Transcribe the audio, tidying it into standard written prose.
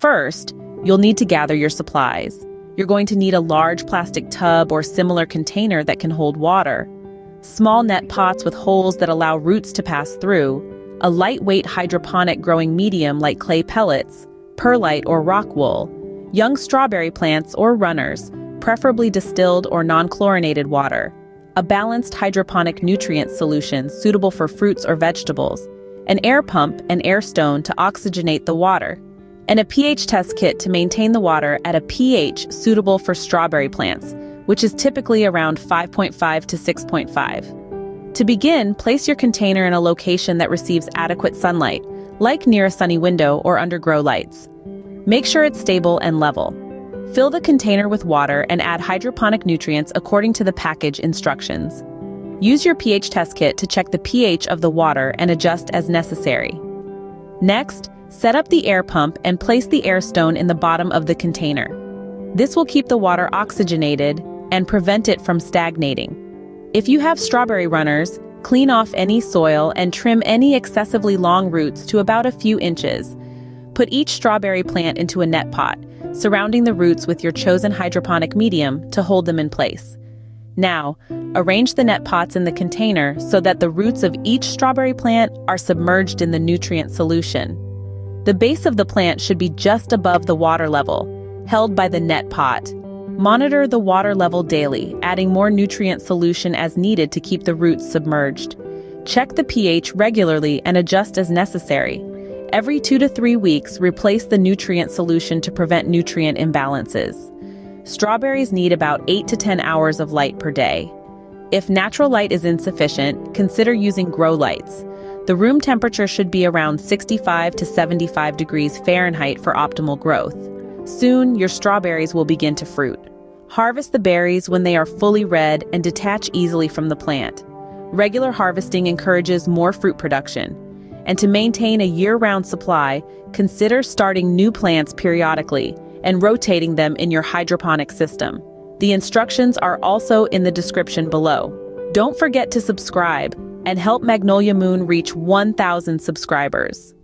First, you'll need to gather your supplies. You're going to need a large plastic tub or similar container that can hold water, small net pots with holes that allow roots to pass through, a lightweight hydroponic growing medium like clay pellets, perlite or rockwool, young strawberry plants or runners, preferably distilled or non-chlorinated water, a balanced hydroponic nutrient solution suitable for fruits or vegetables, an air pump and air stone to oxygenate the water, and a pH test kit to maintain the water at a pH suitable for strawberry plants, which is typically around 5.5 to 6.5. To begin, place your container in a location that receives adequate sunlight, like near a sunny window or under grow lights. Make sure it's stable and level. Fill the container with water and add hydroponic nutrients according to the package instructions. Use your pH test kit to check the pH of the water and adjust as necessary. Next, set up the air pump and place the air stone in the bottom of the container. This will keep the water oxygenated and prevent it from stagnating. If you have strawberry runners, clean off any soil and trim any excessively long roots to about a few inches. Put each strawberry plant into a net pot, surrounding the roots with your chosen hydroponic medium to hold them in place. Now, arrange the net pots in the container so that the roots of each strawberry plant are submerged in the nutrient solution. The base of the plant should be just above the water level, held by the net pot. Monitor the water level daily, adding more nutrient solution as needed to keep the roots submerged. Check the pH regularly and adjust as necessary. Every 2 to 3 weeks, replace the nutrient solution to prevent nutrient imbalances. Strawberries need about 8 to 10 hours of light per day. If natural light is insufficient, consider using grow lights. The room temperature should be around 65 to 75 degrees Fahrenheit for optimal growth. Soon, your strawberries will begin to fruit. Harvest the berries when they are fully red and detach easily from the plant. Regular harvesting encourages more fruit production. And to maintain a year-round supply, consider starting new plants periodically and rotating them in your hydroponic system. The instructions are also in the description below. Don't forget to subscribe and help Magnolia Moon reach 1,000 subscribers.